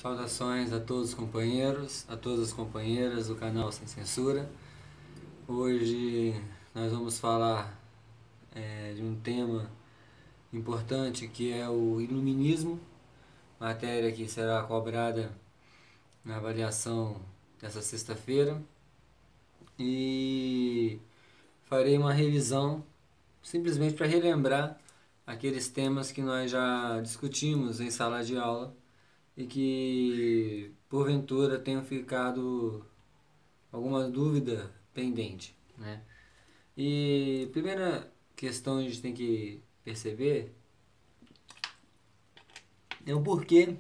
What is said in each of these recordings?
Saudações a todos os companheiros, a todas as companheiras do canal Sem Censura. Hoje nós vamos falar de um tema importante que é o iluminismo, matéria que será cobrada na avaliação dessa sexta-feira. E farei uma revisão simplesmente para relembrar aqueles temas que nós já discutimos em sala de aula e que porventura tenham ficado alguma dúvida pendente, né? E a primeira questão que a gente tem que perceber é o porquê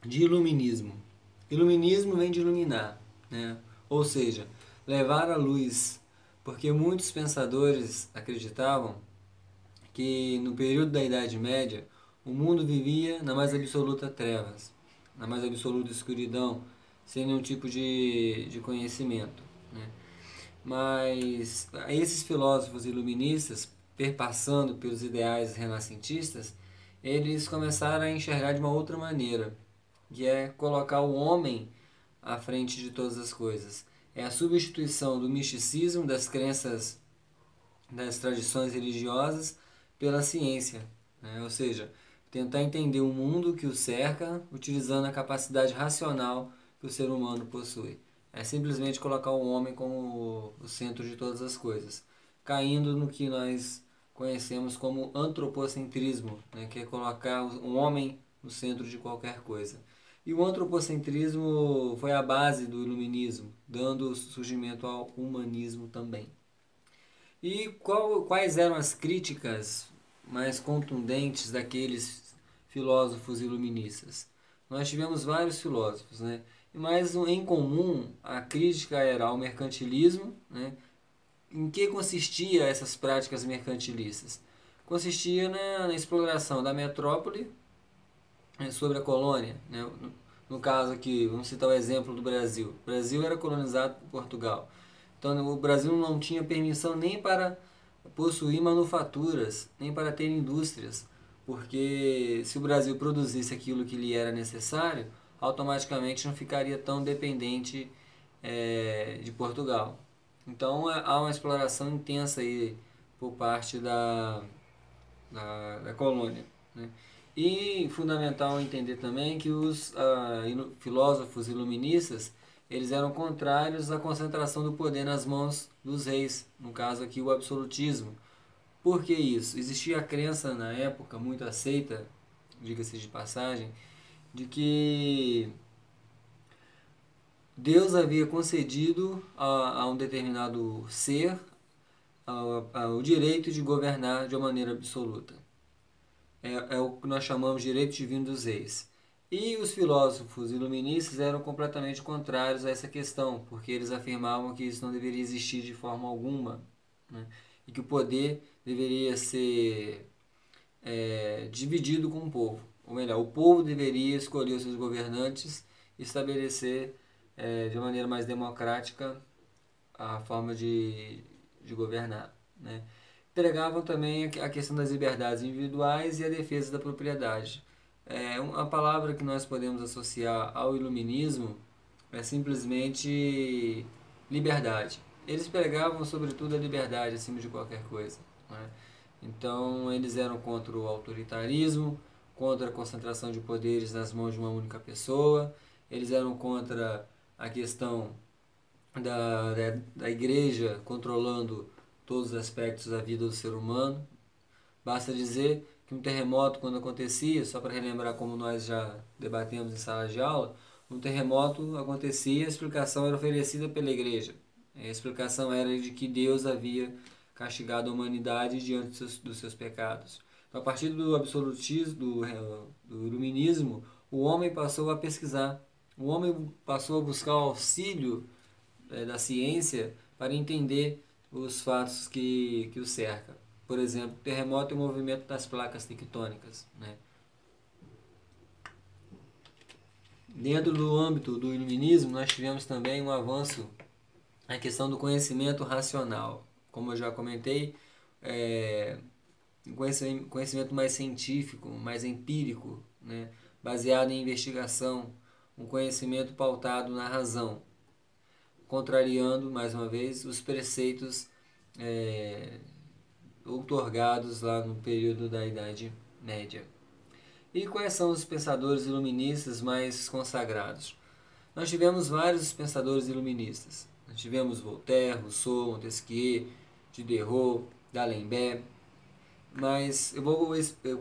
de iluminismo. Iluminismo vem de iluminar, né? Ou seja, levar à luz, porque muitos pensadores acreditavam que no período da Idade Média o mundo vivia na mais absoluta trevas, na mais absoluta escuridão, sem nenhum tipo de conhecimento, né? Mas esses filósofos iluministas, perpassando pelos ideais renascentistas, eles começaram a enxergar de uma outra maneira, que é colocar o homem à frente de todas as coisas. É a substituição do misticismo, das crenças, das tradições religiosas, pela ciência, né? Ou seja, tentar entender o mundo que o cerca utilizando a capacidade racional que o ser humano possui. É simplesmente colocar o homem como o centro de todas as coisas, caindo no que nós conhecemos como antropocentrismo, né? Que é colocar o homem no centro de qualquer coisa. E o antropocentrismo foi a base do iluminismo, dando surgimento ao humanismo também. E quais eram as críticas mais contundentes daqueles filósofos iluministas? Nós tivemos vários filósofos, né? Mas em comum a crítica era ao mercantilismo, né? Em que consistia essas práticas mercantilistas? Consistia na exploração da metrópole, né, sobre a colônia, né? No caso aqui, vamos citar o exemplo do Brasil. O Brasil era colonizado por Portugal. Então o Brasil não tinha permissão nem para possuir manufaturas, nem para ter indústrias, porque se o Brasil produzisse aquilo que lhe era necessário, automaticamente não ficaria tão dependente de Portugal. Então há uma exploração intensa aí por parte da colônia, né? E fundamental entender também que os filósofos iluministas eles eram contrários à concentração do poder nas mãos dos reis, no caso aqui o absolutismo. Por que isso? Existia a crença na época, muito aceita, diga-se de passagem, de que Deus havia concedido a um determinado ser o direito de governar de uma maneira absoluta. É o que nós chamamos de direito divino dos reis. E os filósofos iluministas eram completamente contrários a essa questão, porque eles afirmavam que isso não deveria existir de forma alguma, né? E que o poder deveria ser dividido com o povo. Ou melhor, o povo deveria escolher os seus governantes e estabelecer de maneira mais democrática a forma de governar, né? Pregavam também a questão das liberdades individuais e a defesa da propriedade. A palavra que nós podemos associar ao iluminismo é simplesmente liberdade. Eles pregavam sobretudo a liberdade acima de qualquer coisa, né? Então eles eram contra o autoritarismo, contra a concentração de poderes nas mãos de uma única pessoa, eles eram contra a questão da igreja controlando todos os aspectos da vida do ser humano. Basta dizer que um terremoto, quando acontecia, só para relembrar como nós já debatemos em sala de aula, um terremoto acontecia, a explicação era oferecida pela igreja. A explicação era de que Deus havia castigado a humanidade diante dos seus pecados. Então, a partir do absolutismo, do iluminismo, o homem passou a pesquisar, o homem passou a buscar o auxílio da ciência para entender os fatos que o cercam. Por exemplo, terremoto e o movimento das placas tectônicas, né? Dentro do âmbito do iluminismo, nós tivemos também um avanço na questão do conhecimento racional. Como eu já comentei, conhecimento mais científico, mais empírico, né? Baseado em investigação, um conhecimento pautado na razão, contrariando, mais uma vez, os preceitos outorgados lá no período da Idade Média. E quais são os pensadores iluministas mais consagrados? Nós tivemos vários pensadores iluministas. Nós tivemos Voltaire, Rousseau, Montesquieu, Diderot, D'Alembert, mas eu vou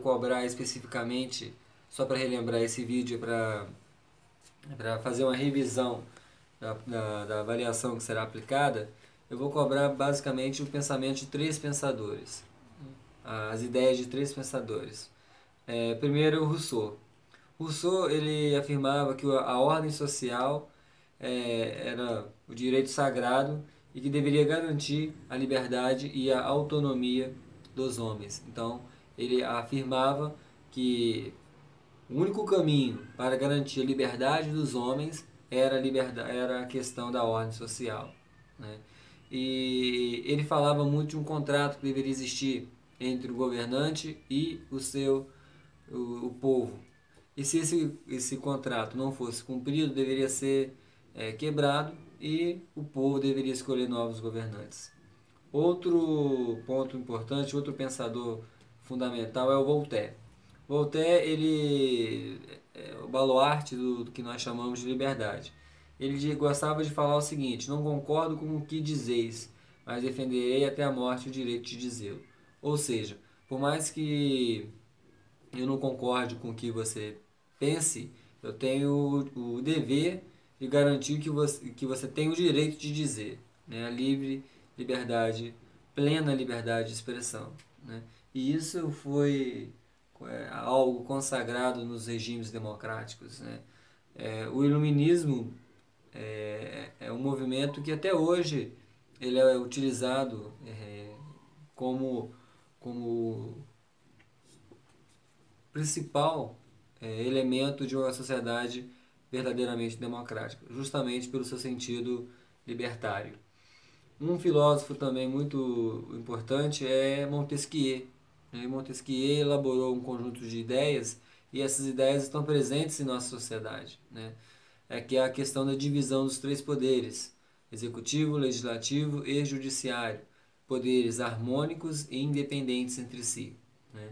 cobrar especificamente, só para relembrar esse vídeo, para fazer uma revisão da avaliação que será aplicada, eu vou cobrar basicamente o pensamento de três pensadores, as ideias de três pensadores. Primeiro, Rousseau. Rousseau ele afirmava que a ordem social era o direito sagrado e que deveria garantir a liberdade e a autonomia dos homens. Então, ele afirmava que o único caminho para garantir a liberdade dos homens era a questão da ordem social, né? E ele falava muito de um contrato que deveria existir entre o governante e o povo. E se esse contrato não fosse cumprido, deveria ser quebrado e o povo deveria escolher novos governantes. Outro ponto importante, outro pensador fundamental é o Voltaire. Voltaire, ele é o baluarte do que nós chamamos de liberdade. Ele gostava de falar o seguinte: não concordo com o que dizeis, mas defenderei até a morte o direito de dizê-lo. Ou seja, por mais que eu não concorde com o que você pense, eu tenho o dever de garantir que você tem o direito de dizer, né? A plena liberdade de expressão, né? E isso foi algo consagrado nos regimes democráticos, né? O iluminismo é um movimento que até hoje ele é utilizado como principal elemento de uma sociedade verdadeiramente democrática, justamente pelo seu sentido libertário. Um filósofo também muito importante é Montesquieu. Montesquieu elaborou um conjunto de ideias e essas ideias estão presentes em nossa sociedade, né? Que é a questão da divisão dos três poderes: executivo, legislativo e judiciário, poderes harmônicos e independentes entre si, né?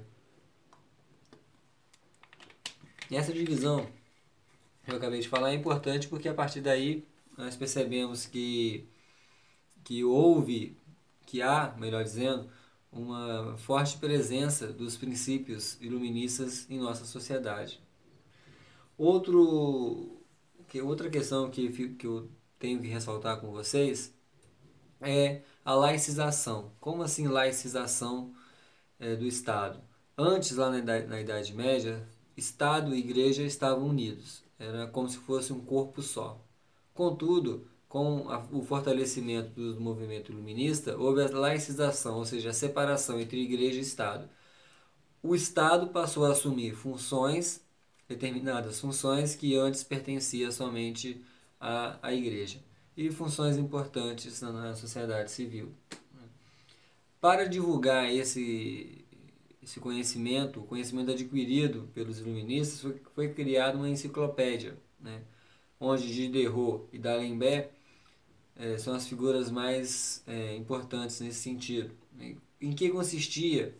E essa divisão que eu acabei de falar é importante porque a partir daí nós percebemos que há, melhor dizendo, uma forte presença dos princípios iluministas em nossa sociedade. Outra questão que eu tenho que ressaltar com vocês é a laicização. Como assim laicização do Estado? Antes, lá na Idade Média, Estado e Igreja estavam unidos. Era como se fosse um corpo só. Contudo, com o fortalecimento do movimento iluminista, houve a laicização, ou seja, a separação entre Igreja e Estado. O Estado passou a assumir determinadas funções que antes pertenciam somente à Igreja, e funções importantes na sociedade civil. Para divulgar esse conhecimento, o conhecimento adquirido pelos iluministas, foi criada uma enciclopédia, né? Onde Diderot e D'Alembert são as figuras mais importantes nesse sentido. Em que consistia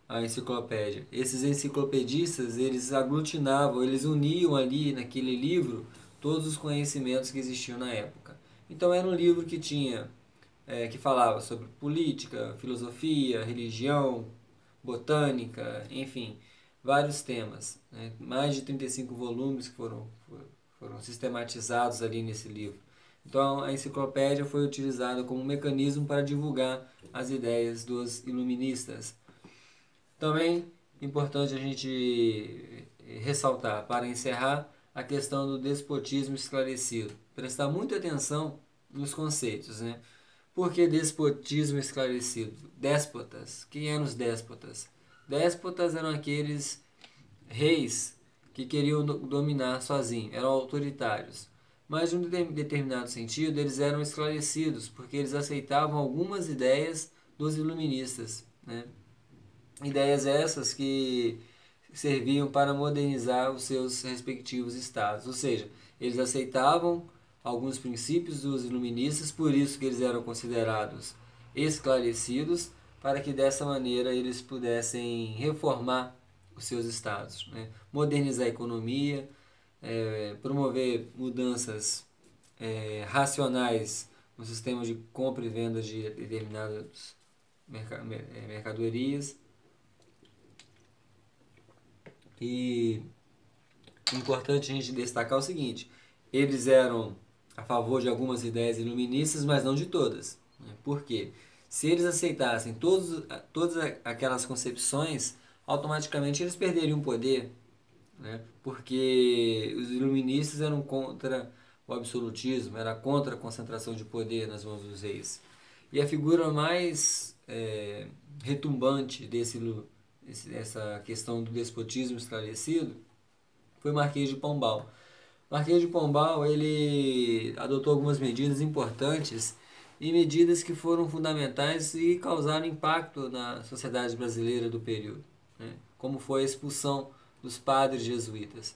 a enciclopédia? Esses enciclopedistas, eles aglutinavam, eles uniam ali naquele livro todos os conhecimentos que existiam na época. Então era um livro que que falava sobre política, filosofia, religião, botânica, enfim, vários temas, né? Mais de 35 volumes que foram sistematizados ali nesse livro. Então a enciclopédia foi utilizada como mecanismo para divulgar as ideias dos iluministas. Também importante a gente ressaltar, para encerrar, a questão do despotismo esclarecido. Prestar muita atenção nos conceitos, né? Por que despotismo esclarecido? Déspotas. Quem eram os déspotas? Déspotas eram aqueles reis que queriam dominar sozinhos, eram autoritários. Mas, em um determinado sentido, eles eram esclarecidos, porque eles aceitavam algumas ideias dos iluministas, né? Ideias essas que serviam para modernizar os seus respectivos estados. Ou seja, eles aceitavam alguns princípios dos iluministas, por isso que eles eram considerados esclarecidos, para que dessa maneira eles pudessem reformar os seus estados, né? Modernizar a economia, promover mudanças racionais no sistema de compra e venda de determinadas mercadorias. E importante a gente destacar o seguinte: eles eram a favor de algumas ideias iluministas, mas não de todas. Por quê? Se eles aceitassem todas aquelas concepções, automaticamente eles perderiam poder, né? Porque os iluministas eram contra o absolutismo, era contra a concentração de poder nas mãos dos reis. E a figura mais retumbante dessa questão do despotismo esclarecido foi o Marquês de Pombal. O Marquês de Pombal, ele adotou algumas medidas importantes e medidas que foram fundamentais e causaram impacto na sociedade brasileira do período, né? Como foi a expulsão dos padres jesuítas.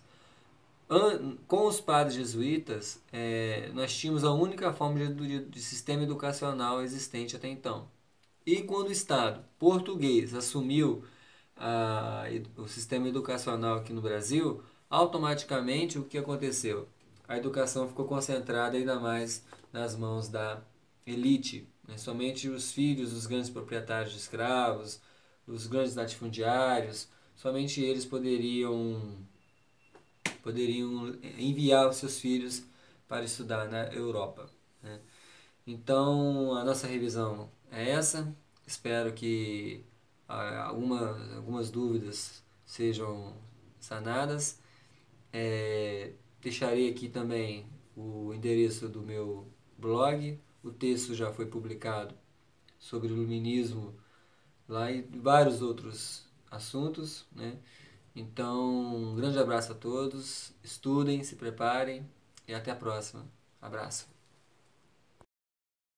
Com os padres jesuítas, nós tínhamos a única forma de sistema educacional existente até então. E quando o Estado português assumiu o sistema educacional aqui no Brasil, automaticamente o que aconteceu? A educação ficou concentrada ainda mais nas mãos da elite, né? Somente os filhos dos grandes proprietários de escravos, os grandes latifundiários, somente eles poderiam enviar os seus filhos para estudar na Europa, né? Então, a nossa revisão é essa. Espero que algumas dúvidas sejam sanadas. Deixarei aqui também o endereço do meu blog. O texto já foi publicado sobre o iluminismo lá e vários outros assuntos, né? Então, um grande abraço a todos. Estudem, se preparem e até a próxima. Abraço.